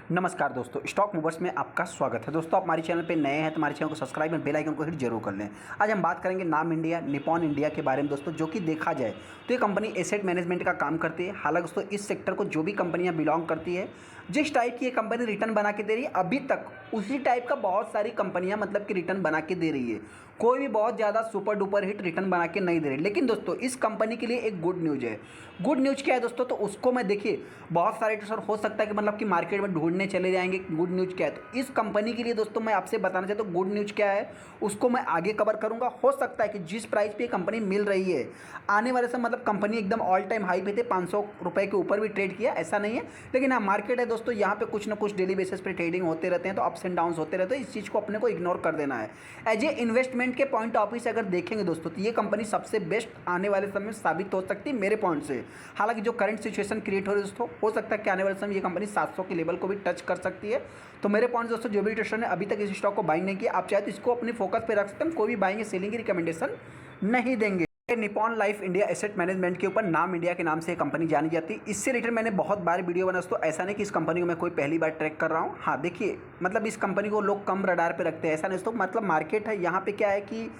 नमस्कार दोस्तों, stock movers में आपका स्वागत है। दोस्तों, आप हमारे चैनल पे नए हैं तो हमारे चैनल को सब्सक्राइब और बेल आइकन को हिट जरूर कर लें। आज हम बात करेंगे नाम इंडिया, निपॉन इंडिया के बारे में दोस्तों, जो कि देखा जाए तो ये कंपनी एसेट मैनेजमेंट का काम करती है। हालांकि दोस्तों इस सेक्टर को जो भी कंपनियां बिलोंग करती है, जिस टाइप की ये कंपनी रिटर्न बना के दे रही है, अभी तक उसी टाइप का बहुत सारी कंपनियां मतलब कि रिटर्न बना के दे रही है। कोई भी बहुत ज़्यादा सुपर डुपर हिट रिटर्न बना के नहीं दे रही। लेकिन दोस्तों इस कंपनी के लिए एक गुड न्यूज़ है। गुड न्यूज़ क्या है दोस्तों, तो उसको मैं देखिए बहुत सारे ट्रेडर हो सकता है कि मतलब कि मार्केट में ढूंढने चले जाएंगे गुड न्यूज़ क्या है। तो इस कंपनी के लिए दोस्तों मैं आपसे बताना चाहता हूँ गुड न्यूज़ क्या है, उसको मैं आगे कवर करूँगा। हो सकता है कि जिस प्राइस पे कंपनी मिल रही है आने वाले समय मतलब कंपनी एकदम ऑल टाइम हाई पे थे, 500 रुपये के ऊपर भी ट्रेड किया, ऐसा नहीं है। लेकिन हाँ, मार्केट है दोस्तों, यहाँ पे कुछ ना कुछ डेली बेसिस पे ट्रेडिंग होते रहते हैं, तो अप्स एंड डाउन्स होते रहते हैं। इस चीज़ को अपने को इग्नोर कर देना है। एज ए इन्वेस्टमेंट के पॉइंट ऑफ व्यू से अगर देखेंगे दोस्तों, तो ये कंपनी सबसे बेस्ट आने वाले समय में साबित हो सकती है मेरे पॉइंट से। हालांकि जो करंट सिचुएशन क्रिएट हो रही है दोस्तों, हो सकता है कि आने वाले समय ये कंपनी 700 के लेवल को भी टच कर सकती है। तो मेरे पॉइंट दोस्तों, जो भी ट्रेडर ने अभी तक इस स्टॉक को बाइंग नहीं किया, आप चाहे तो इसको अपने फोकस पे रख सकते हैं। कोई भी बाइंग या सेलिंग की रिकमेंडेशन नहीं देंगे। Nippon life India asset management के ऊपर नाम इंडिया के नाम से कंपनी जानी जाती है। इससे रिलेटेड मैंने बहुत बार वीडियो बना दोस्तों। ऐसा नहीं कि इस कंपनी को मैं कोई पहली बार ट्रैक कर रहा हूँ। हाँ देखिए, मतलब इस कंपनी को लोग कम रडार पे रखते हैं, ऐसा नहीं दोस्तों। मतलब मार्केट है, यहाँ पे क्या है कि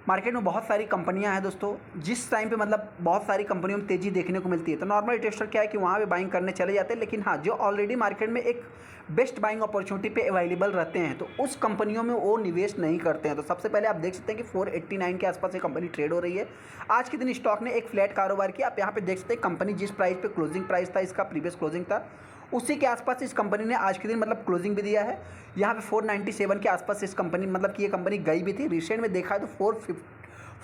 मार्केट में बहुत सारी कंपनियां हैं दोस्तों। जिस टाइम पे मतलब बहुत सारी कंपनियों में तेज़ी देखने को मिलती है, तो नॉर्मल इन्वेस्टर क्या है कि वहाँ पे बाइंग करने चले जाते हैं। लेकिन हाँ, जो ऑलरेडी मार्केट में एक बेस्ट बाइंग अपॉर्चुनिटी पे अवेलेबल रहते हैं, तो उस कंपनियों में वो निवेश नहीं करते हैं। तो सबसे पहले आप देख सकते हैं कि 489 के आसपास ये कंपनी ट्रेड हो रही है। आज के दिन स्टॉक ने एक फ्लैट कारोबार किया। आप यहाँ पे देख सकते हैं कंपनी जिस प्राइस पे क्लोजिंग प्राइस था, इसका प्रीवियस क्लोजिंग था, उसी के आसपास इस कंपनी ने आज के दिन मतलब क्लोजिंग भी दिया है। यहाँ पे 497 के आसपास इस कंपनी मतलब कि ये कंपनी गई भी थी। रिसेंट में देखा है तो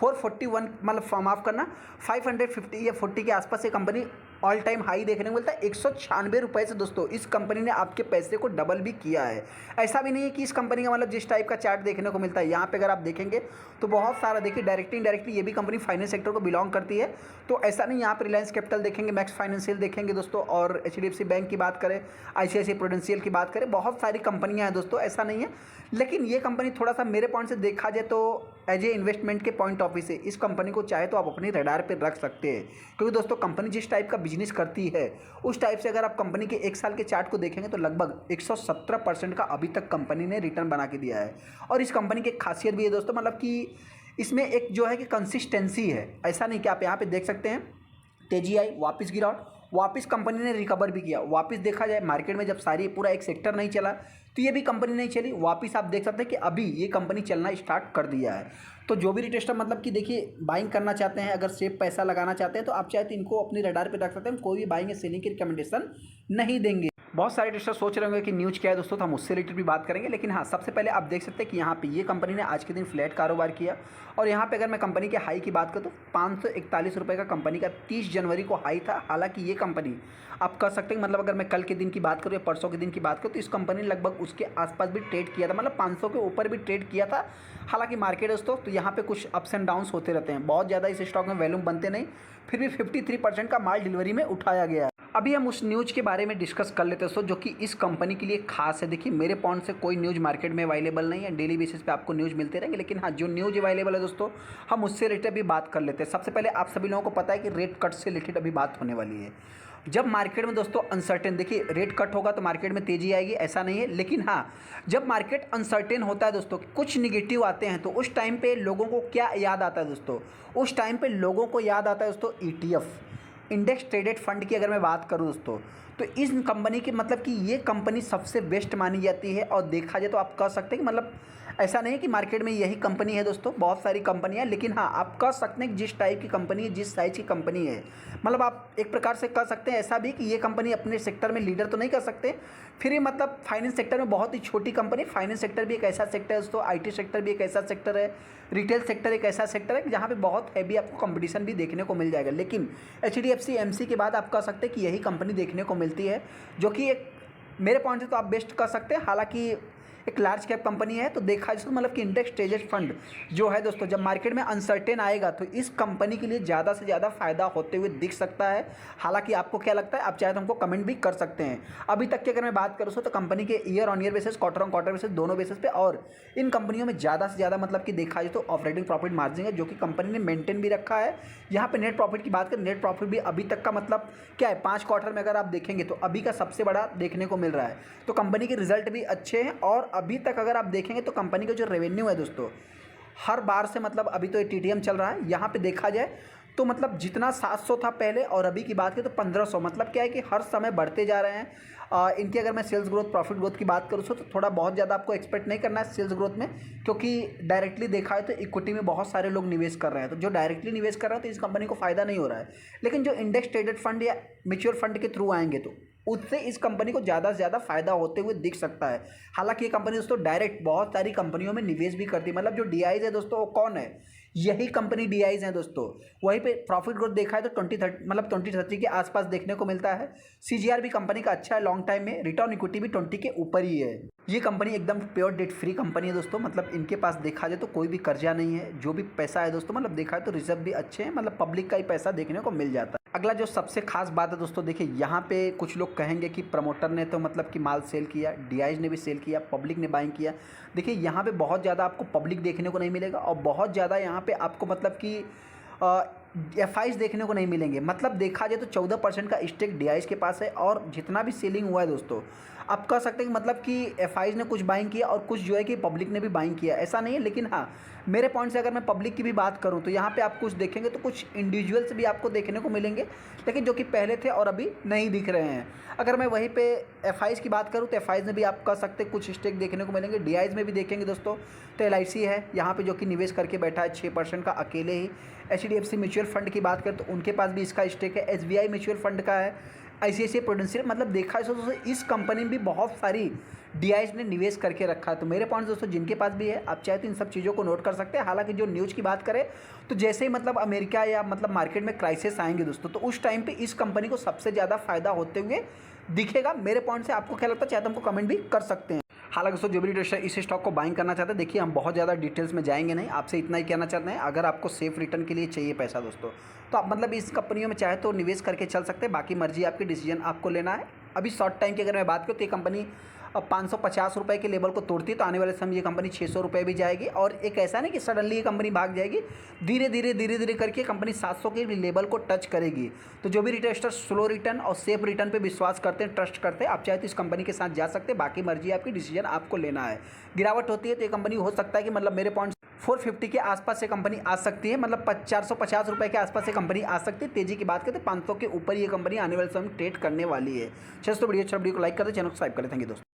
441 मतलब माफ़ करना 550 या 40 के आसपास ये कंपनी ऑल टाइम हाई देखने को मिलता है। 196 रुपये से दोस्तों इस कंपनी ने आपके पैसे को डबल भी किया है। ऐसा भी नहीं है कि इस कंपनी का मतलब जिस टाइप का चार्ट देखने को मिलता है, यहाँ पे अगर आप देखेंगे तो बहुत सारा देखिए डायरेक्टली इनडायरेक्टली ये भी कंपनी फाइनेंस सेक्टर को बिलोंग करती है। तो ऐसा नहीं, यहाँ पर रिलायंस कैपिटल देखेंगे, मैक्स फाइनेंशियल देखेंगे दोस्तों, और HDFC बैंक की बात करें, ICICI प्रूडेंशियल की बात करें, बहुत सारी कंपनियाँ हैं दोस्तों, ऐसा नहीं है। लेकिन ये कंपनी थोड़ा सा मेरे पॉइंट से देखा जाए तो एज ए इन्वेस्टमेंट के पॉइंट ऑफ व्यू से इस कंपनी को चाहे तो आप अपनी रडार पे रख सकते हैं। क्योंकि दोस्तों कंपनी जिस टाइप का बिजनेस करती है उस टाइप से अगर आप कंपनी के एक साल के चार्ट को देखेंगे तो लगभग 117% का अभी तक कंपनी ने रिटर्न बना के दिया है। और इस कंपनी की एक खासियत भी है दोस्तों, मतलब कि इसमें एक जो है कि कंसिस्टेंसी है। ऐसा नहीं कि आप यहाँ पर देख सकते हैं तेजी आई, वापस गिरावट, वापस कंपनी ने रिकवर भी किया। वापस देखा जाए मार्केट में जब सारी पूरा एक सेक्टर नहीं चला तो ये भी कंपनी नहीं चली, वापस आप देख सकते हैं कि अभी ये कंपनी चलना स्टार्ट कर दिया है। तो जो भी रिटेस्टर मतलब कि देखिए बाइंग करना चाहते हैं, अगर सेफ पैसा लगाना चाहते हैं, तो आप चाहे तो इनको अपनी रडार पे रख सकते हैं। कोई भी बाइंग या सेलिंग की रिकमेंडेशन नहीं देंगे। बहुत सारे रिटेस्टर सोच रहे होंगे कि न्यूज़ क्या है दोस्तों, तो हम उससे रिलेटेड भी बात करेंगे। लेकिन हाँ, सबसे पहले आप देख सकते हैं कि यहाँ पे ये कंपनी ने आज के दिन फ्लैट कारोबार किया। और यहाँ पे अगर मैं कंपनी के हाई की बात करूँ तो 541 रुपये का कंपनी का 30 जनवरी को हाई था। हालांकि ये कंपनी आप कर सकते हैं, मतलब अगर मैं कल के दिन की बात करूँ या परसों के दिन की बात करूँ, तो इस कंपनी ने लगभग उसके आसपास भी ट्रेड किया था, मतलब 500 के ऊपर भी ट्रेड किया था। हालांकि मार्केट दोस्तों, तो यहाँ पे कुछ अप्स एंड डाउन्स होते रहते हैं, बहुत ज़्यादा इस स्टॉक में वैल्यूम बनते नहीं, फिर भी 53% का माल डिलीवरी में उठाया गया है। अभी हम उस न्यूज़ के बारे में डिस्कस कर लेते हैं दोस्तों, जो कि इस कंपनी के लिए खास है। देखिए मेरे पॉइंट से कोई न्यूज़ मार्केट में अवेलेबल नहीं है, डेली बेसिस पे आपको न्यूज़ मिलते रहेंगे। लेकिन हाँ, जो न्यूज़ अवेलेबल है दोस्तों, हम उससे रिलेटेड भी बात कर लेते हैं। सबसे पहले आप सभी लोगों को पता है कि रेट कट से रिलेटेड अभी बात होने वाली है। जब मार्केट में दोस्तों अनसर्टेन, देखिए रेट कट होगा तो मार्केट में तेज़ी आएगी, ऐसा नहीं है। लेकिन हाँ, जब मार्केट अनसर्टेन होता है दोस्तों, कुछ निगेटिव आते हैं, तो उस टाइम पे लोगों को क्या याद आता है दोस्तों, उस टाइम पे लोगों को याद आता है दोस्तों ETF, इंडेक्स ट्रेडेड फंड की अगर मैं बात करूं दोस्तों, तो इस कंपनी की मतलब कि ये कंपनी सबसे बेस्ट मानी जाती है। और देखा जाए तो आप कह सकते हैं कि मतलब ऐसा नहीं है कि मार्केट में यही कंपनी है दोस्तों, बहुत सारी कंपनियां। लेकिन हाँ, आप कह सकते हैं कि जिस टाइप की कंपनी है, जिस साइज की कंपनी है, मतलब आप एक प्रकार से कह सकते हैं ऐसा भी कि ये कंपनी अपने सेक्टर में लीडर तो नहीं कर सकते, फिर भी मतलब फाइनेंस सेक्टर में बहुत ही छोटी कंपनी। फाइनेंस सेक्टर भी एक ऐसा सेक्टर है दोस्तों, IT सेक्टर भी एक ऐसा सेक्टर है, रिटेल सेक्टर एक ऐसा सेक्टर है जहाँ पे बहुत हैवी आपको कंपटीशन भी देखने को मिल जाएगा। लेकिन HDFC MC के बाद आप कह सकते हैं कि यही कंपनी देखने को मिलती है, जो कि एक मेरे पॉइंट से तो आप बेस्ट कर सकते हैं। हालांकि एक लार्ज कैप कंपनी है। तो देखा जाए तो मतलब कि इंडेक्स ट्रेडेड फंड जो है दोस्तों, जब मार्केट में अनसर्टेन आएगा तो इस कंपनी के लिए ज़्यादा से ज़्यादा फायदा होते हुए दिख सकता है। हालांकि आपको क्या लगता है, आप चाहे तो हमको कमेंट भी कर सकते हैं। अभी तक की अगर मैं बात करूँ तो कंपनी के year on year basis, quarter on quarter basis, दोनों बेसिस पे, और इन कंपनियों में ज़्यादा से ज़्यादा मतलब कि देखा जाए तो ऑपरेटिंग प्रॉफिट मार्जिन है जो कि कंपनी ने मेंटेन भी रखा है। यहाँ पे नेट प्रॉफिट की बात करें, नेट प्रॉफिट भी अभी तक का मतलब क्या है, 5 क्वार्टर में अगर आप देखेंगे तो अभी का सबसे बड़ा देखने को मिल रहा है। तो कंपनी के रिजल्ट भी अच्छे हैं, और अभी तक अगर आप देखेंगे तो कंपनी का जो रेवेन्यू है दोस्तों, हर बार से मतलब अभी तो टीटीएम चल रहा है, यहाँ पे देखा जाए तो मतलब जितना 700 था पहले और अभी की बात करें तो 1500, मतलब क्या है कि हर समय बढ़ते जा रहे हैं। इनकी अगर मैं सेल्स ग्रोथ, प्रॉफिट ग्रोथ की बात करूँ तो थोड़ा बहुत ज़्यादा आपको एक्सपेक्ट नहीं करना है सेल्स ग्रोथ में, क्योंकि डायरेक्टली देखा है तो इक्विटी में बहुत सारे लोग निवेश कर रहे हैं। तो जो डायरेक्टली निवेश कर रहे हैं तो इस कंपनी को फ़ायदा नहीं हो रहा है। लेकिन जो इंडेक्स ट्रेडेड फंड या म्यूचुअल फंड के थ्रू आएंगे तो उससे इस कंपनी को ज़्यादा से ज़्यादा फायदा होते हुए दिख सकता है। हालांकि ये कंपनी दोस्तों डायरेक्ट बहुत सारी कंपनियों में निवेश भी करती है। मतलब जो डीआईज है दोस्तों, वो कौन है, यही कंपनी डीआईज हैं दोस्तों। वहीं पे प्रॉफिट ग्रोथ देखा है तो 2030 के आसपास देखने को मिलता है। सीजीआर भी कंपनी का अच्छा है लॉन्ग टाइम में, रिटर्न इक्विटी भी 20 के ऊपर ही है। ये कंपनी एकदम प्योर डेट फ्री कंपनी है दोस्तों। मतलब इनके पास देखा जाए तो कोई भी कर्जा नहीं है। जो भी पैसा है दोस्तों, मतलब देखा है तो रिजर्व भी अच्छे हैं, मतलब पब्लिक का ही पैसा देखने को मिल जाता है। अगला जो सबसे खास बात है दोस्तों, देखिए यहाँ पे कुछ लोग कहेंगे कि प्रमोटर ने तो मतलब कि माल सेल किया, डीआईज ने भी सेल किया, पब्लिक ने बाइंग किया। देखिए यहाँ पे बहुत ज़्यादा आपको पब्लिक देखने को नहीं मिलेगा, और बहुत ज़्यादा यहाँ पे आपको मतलब कि एफआईज देखने को नहीं मिलेंगे। मतलब देखा जाए तो 14% का स्टेक डीआईज के पास है, और जितना भी सेलिंग हुआ है दोस्तों, आप कह सकते हैं कि मतलब कि एफआईज ने कुछ बाइंग किया और कुछ जो है कि पब्लिक ने भी बाइंग किया, ऐसा नहीं है। लेकिन हाँ, मेरे पॉइंट से अगर मैं पब्लिक की भी बात करूं तो यहाँ पे आप कुछ देखेंगे तो कुछ इंडिविजुअल्स भी आपको देखने को मिलेंगे, लेकिन जो कि पहले थे और अभी नहीं दिख रहे हैं। अगर मैं वहीं पे एफआईज की बात करूँ तो एफआईज में भी आप कह सकते हैं कुछ स्टेक देखने को मिलेंगे। डीआईज में भी देखेंगे दोस्तों तो एलआईसी है यहाँ पे जो कि निवेश करके बैठा है 6% का अकेले ही। एचडीएफसी म्यूचुअल फंड की बात करें तो उनके पास भी इसका स्टेक है। एसबीआई म्यूचुअल फंड का है। आईसीआईसीआई प्रूडेंशियल, मतलब देखा है दोस्तों इस कंपनी में भी बहुत सारी डीआईज ने निवेश करके रखा है। तो मेरे पॉइंट दोस्तों जिनके पास भी है, आप चाहे तो इन सब चीज़ों को नोट कर सकते हैं। हालांकि जो न्यूज़ की बात करें तो जैसे ही मतलब अमेरिका या मतलब मार्केट में क्राइसिस आएंगे दोस्तों, तो उस टाइम पे इस कंपनी को सबसे ज़्यादा फायदा होते हुए दिखेगा। मेरे पॉइंट से आपको क्या लगता है, चाहे तो हमको कमेंट भी कर सकते हैं। हालांकि दोस्तों जो भी ट्रेडर इस स्टॉक को बाइंग करना चाहते हैं, देखिए हम बहुत ज़्यादा डिटेल्स में जाएंगे नहीं, आपसे इतना ही कहना चाहते हैं। अगर आपको सेफ रिटर्न के लिए चाहिए पैसा दोस्तों, तो आप मतलब इस कंपनियों में चाहे तो निवेश करके चल सकते हैं। बाकी मर्जी आपकी, डिसीजन आपको लेना है। अभी शॉर्ट टाइम की अगर मैं बात करूँ तो ये कंपनी 550 रुपये के लेवल को तोड़ती है, तो आने वाले समय ये कंपनी 600 रुपये भी जाएगी। और एक ऐसा नहीं कि सडनली ये कंपनी भाग जाएगी, धीरे धीरे करके कंपनी 700 के लेवल को टच करेगी। तो जो भी रिटेस्टर स्लो रिटर्न और सेफ रिटर्न पे विश्वास करते हैं, ट्रस्ट करते हैं, आप चाहे तो इस कंपनी के साथ जा सकते हैं। बाकी मर्जी आपकी, डिसीजन आपको लेना है। गिरावट होती है तो ये कंपनी हो सकता है कि मतलब मेरे पॉइंट 450 के आसपास से कंपनी आ सकती है, मतलब 450 रुपये के आसपास से कंपनी आ सकती है। तेजी की बात करें तो 500 के ऊपर ये कंपनी आने वाले समय ट्रेड करने वाली है। दोस्तों वीडियो को लाइक कर दे, चैनल को सब्सक्राइब करें। थैंक यू दोस्तों।